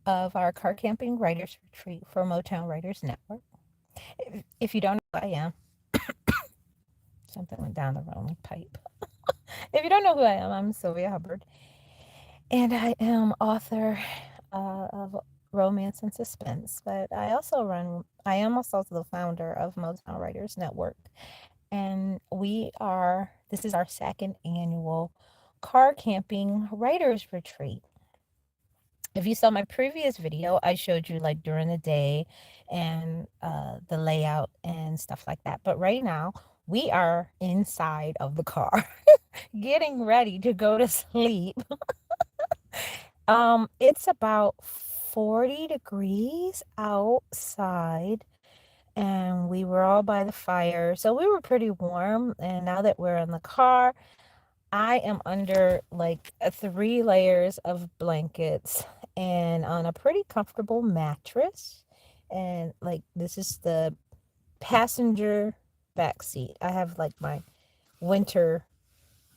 of our car camping writers retreat for Motown Writers Network. If you don't know who I am, something went down the wrong pipe. If you don't know who I am, I'm Sylvia Hubbard, and I am author of romance and suspense. But I am also the founder of Motown Writers Network, and this is our second annual car camping writers retreat. If you saw my previous video, I showed you like during the day and the layout and stuff like that. But right now, we are inside of the car getting ready to go to sleep. It's about 40 degrees outside, and we were all by the fire. So we were pretty warm. And now that we're in the car, I am under like 3 layers of blankets and on a pretty comfortable mattress. And like, this is the passenger back seat. I have like my winter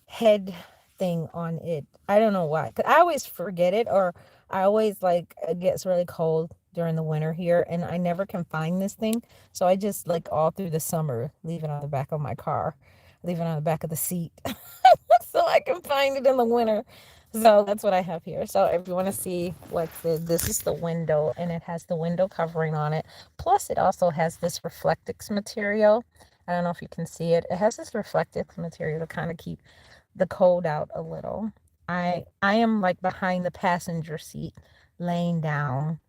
head thing on it. I don't know why. 'Cause I always forget it, or I always like it gets really cold during the winter here and I never can find this thing. So I just like all through the summer leave it on the back of my car, leave it on the back of the seat so I can find it in the winter. So that's what I have here. So if you want to see this is the window, and it has the window covering on it. Plus it also has this Reflectix material. I don't know if you can see it. It has this Reflectix material to kind of keep the cold out a little. I am like behind the passenger seat, laying down.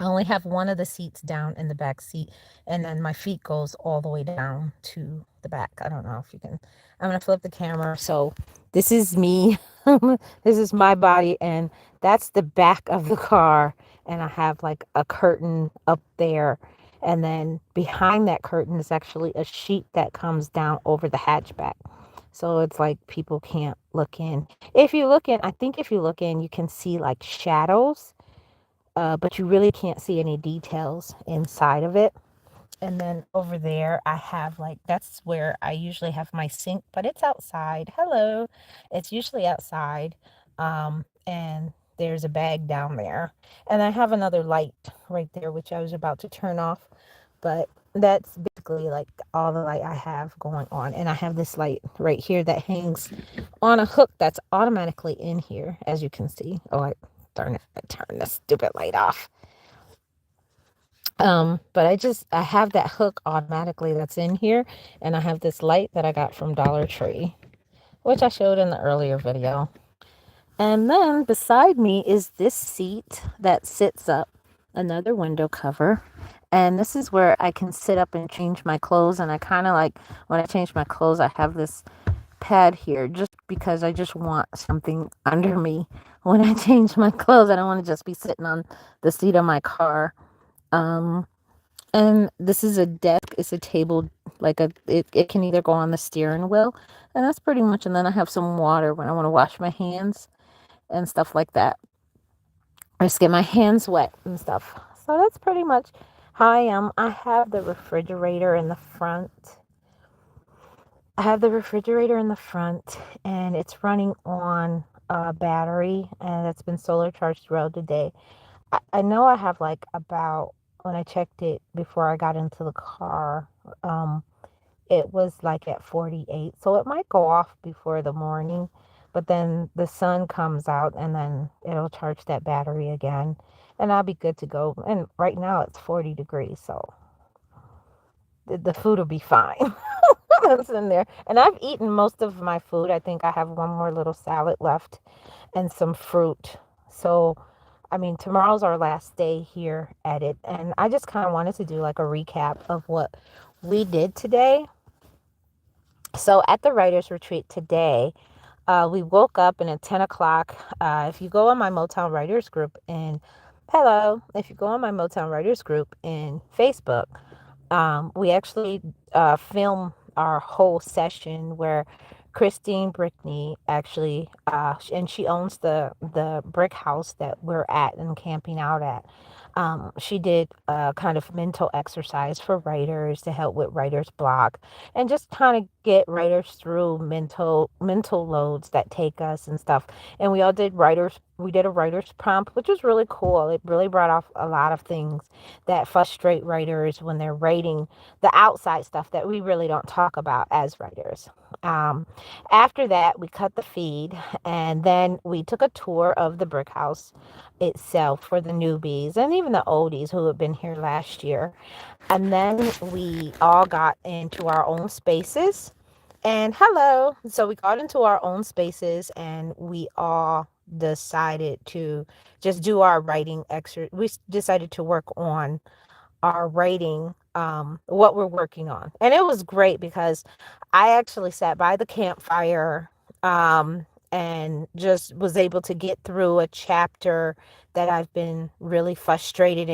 I only have one of the seats down in the back seat, and then my feet goes all the way down to the back. I don't know if you can. I'm gonna flip the camera. So this is me. This is my body, and that's the back of the car. And I have like a curtain up there, and then behind that curtain is actually a sheet that comes down over the hatchback. So it's like people can't look in. If you look in, I think if you look in, you can see like shadows, but you really can't see any details inside of it. And then over there, I have like, that's where I usually have my sink, but it's outside. Hello. It's usually outside. And there's a bag down there. And I have another light right there, which I was about to turn off. But that's basically like all the light I have going on. And I have this light right here that hangs on a hook that's automatically in here, as you can see. Oh, darn it, I turned this stupid light off. But I have that hook automatically that's in here, and I have this light that I got from Dollar Tree, which I showed in the earlier video. And then beside me is this seat that sits up, another window cover. And this is where I can sit up and change my clothes. And I kind of like, when I change my clothes, I have this pad here just because I just want something under me when I change my clothes. I don't want to just be sitting on the seat of my car. Um, and this is a desk. It's a table, it can either go on the steering wheel, and that's pretty much. And then I have some water when I want to wash my hands and stuff like that. I just get my hands wet and stuff. So that's pretty much how I am. I have the refrigerator in the front. And it's running on a battery, and it's been solar charged throughout the day. I know I have like about, when I checked it before I got into the car, um, it was like at 48. So it might go off before the morning, but then the sun comes out and then it'll charge that battery again, and I'll be good to go. And right now it's 40 degrees, so the food will be fine. That's in there. And I've eaten most of my food. I think I have one more little salad left and some fruit. So, I mean, tomorrow's our last day here at it. And I just kind of wanted to do like a recap of what we did today. So, at the writer's retreat today, we woke up and at 10 o'clock, if you go on my Motown Writers group if you go on my Motown Writers group in Facebook, we actually film our whole session where Christine Brickney actually, and she owns the brick house that we're at and camping out at. She did a kind of mental exercise for writers to help with writer's block and just kind of get writers through mental loads that take us and stuff. And we did a writer's prompt, which was really cool. It really brought off a lot of things that frustrate writers when they're writing the outside stuff that we really don't talk about as writers. Um, After that, we cut the feed and then we took a tour of the brick house itself for the newbies and even the oldies who had been here last year. And then we all got into our own spaces. And hello. So we got into our own spaces and we all decided to just do our writing exercise. We decided to work on our writing, what we're working on. And it was great because I actually sat by the campfire, and just was able to get through a chapter that I've been really frustrated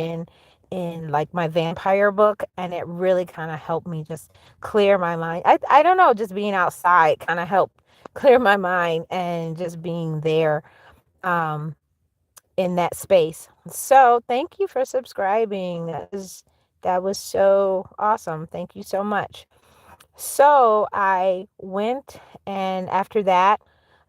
in like my vampire book, and it really kind of helped me just clear my mind. I don't know, just being outside kind of helped clear my mind and just being there, um in that space. So thank you for subscribing. That was so awesome. Thank you so much. So I went, and after that,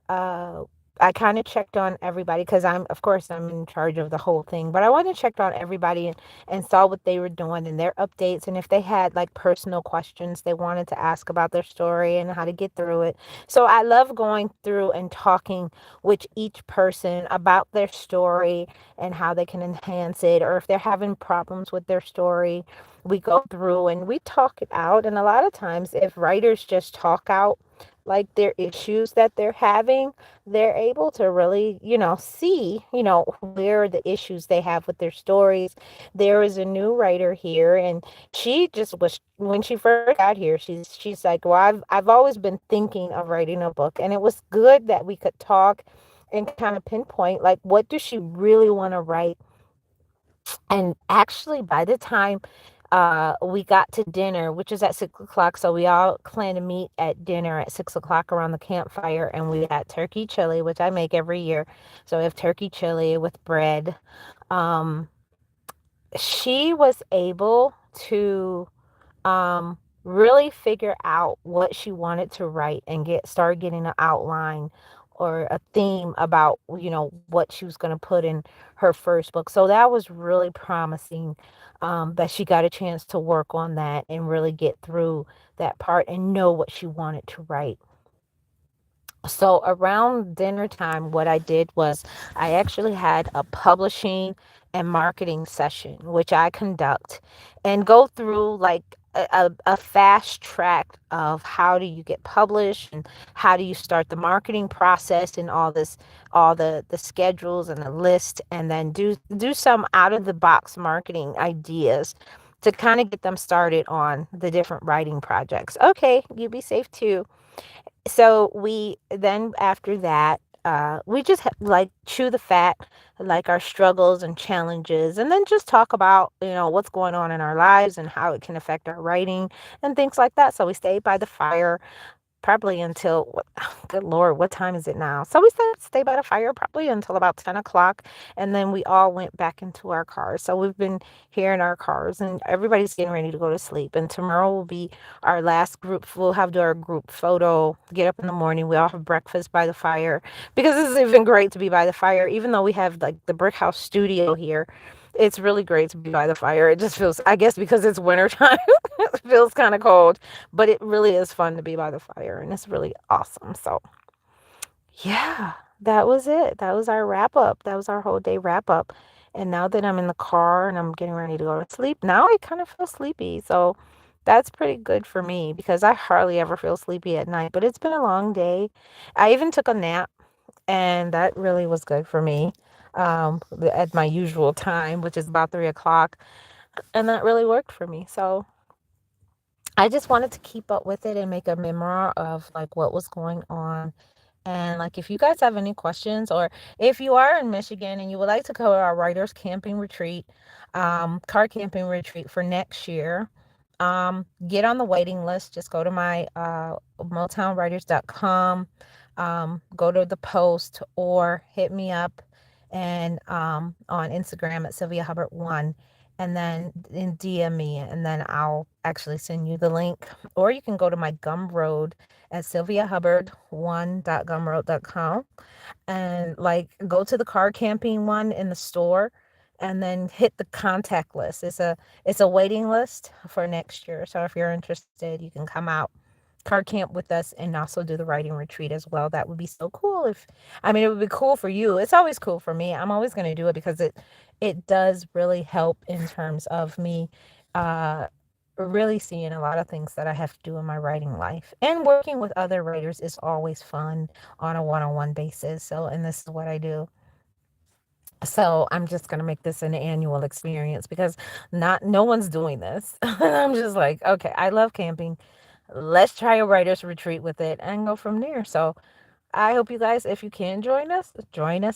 uh, I kind of checked on everybody because of course, I'm in charge of the whole thing, but I went and checked on everybody and saw what they were doing and their updates. And if they had like personal questions they wanted to ask about their story and how to get through it. So I love going through and talking with each person about their story and how they can enhance it, or if they're having problems with their story, we go through and we talk it out. And a lot of times, if writers just talk out like their issues that they're having, they're able to really, see, where the issues they have with their stories. There is a new writer here, and she just was when she first got here, she's like, well, I've always been thinking of writing a book, and it was good that we could talk and kind of pinpoint like what does she really want to write. And actually, by the time we got to dinner, which is at 6 o'clock, so we all plan to meet at dinner at 6 o'clock around the campfire, and we had turkey chili, which I make every year. So we have turkey chili with bread. Um, she was able to really figure out what she wanted to write and start getting an outline or a theme about what she was going to put in her first book. So that was really promising, that she got a chance to work on that and really get through that part and know what she wanted to write. So around dinner time, what I did was I actually had a publishing and marketing session, which I conduct and go through like a fast track of how do you get published and how do you start the marketing process and all the schedules and the list, and then do some out of the box marketing ideas to kind of get them started on the different writing projects. Okay, you be safe too. So we then after that, we just like chew the fat, like our struggles and challenges, and then just talk about what's going on in our lives and how it can affect our writing and things like that. So we stayed by the fire probably until good Lord, what time is it now? So we stay by the fire probably until about 10 o'clock. And then we all went back into our cars. So we've been here in our cars and everybody's getting ready to go to sleep. And tomorrow will be our last group. We'll have to do our group photo, get up in the morning. We all have breakfast by the fire because it's even great to be by the fire, even though we have like the brick house studio here. It's really great to be by the fire. It just feels, I guess because it's wintertime, it feels kind of cold, but it really is fun to be by the fire and it's really awesome. So, yeah, that was it. That was our wrap up. That was our whole day wrap up. And now that I'm in the car and I'm getting ready to go to sleep, now I kind of feel sleepy. So, that's pretty good for me because I hardly ever feel sleepy at night, but it's been a long day. I even took a nap, and that really was good for me, at my usual time, which is about 3 o'clock, and that really worked for me. So I just wanted to keep up with it and make a memoir of like what was going on. And like if you guys have any questions, or if you are in Michigan and you would like to go to our writers camping retreat, car camping retreat for next year, get on the waiting list. Just go to my motownwriters.com, go to the post or hit me up and on Instagram at Sylvia Hubbard 1, and then in DM me, and then I'll actually send you the link. Or you can go to my Gumroad at sylviahubbard1.gumroad.com, and like go to the car camping one in the store, and then hit the contact list. It's a waiting list for next year. So if you're interested, you can come out car camp with us and also do the writing retreat as well. That would be so cool. If I mean, it would be cool for you. It's always cool for me. I'm always going to do it because it does really help in terms of me uh really seeing a lot of things that I have to do in my writing life. And working with other writers is always fun on a one-on-one basis. So, and this is what I do. So I'm just gonna make this an annual experience because not no one's doing this. I'm just like, okay, I love camping. Let's try a writer's retreat with it and go from there. So I hope you guys, if you can join us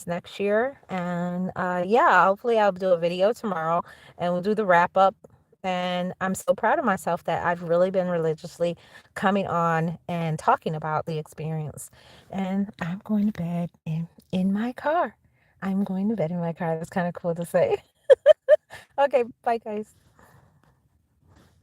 next year. And yeah, hopefully I'll do a video tomorrow and we'll do the wrap up. And I'm so proud of myself that I've really been religiously coming on and talking about the experience. And I'm going to bed in my car. I'm going to bed in my car. That's kind of cool to say. Okay, bye guys.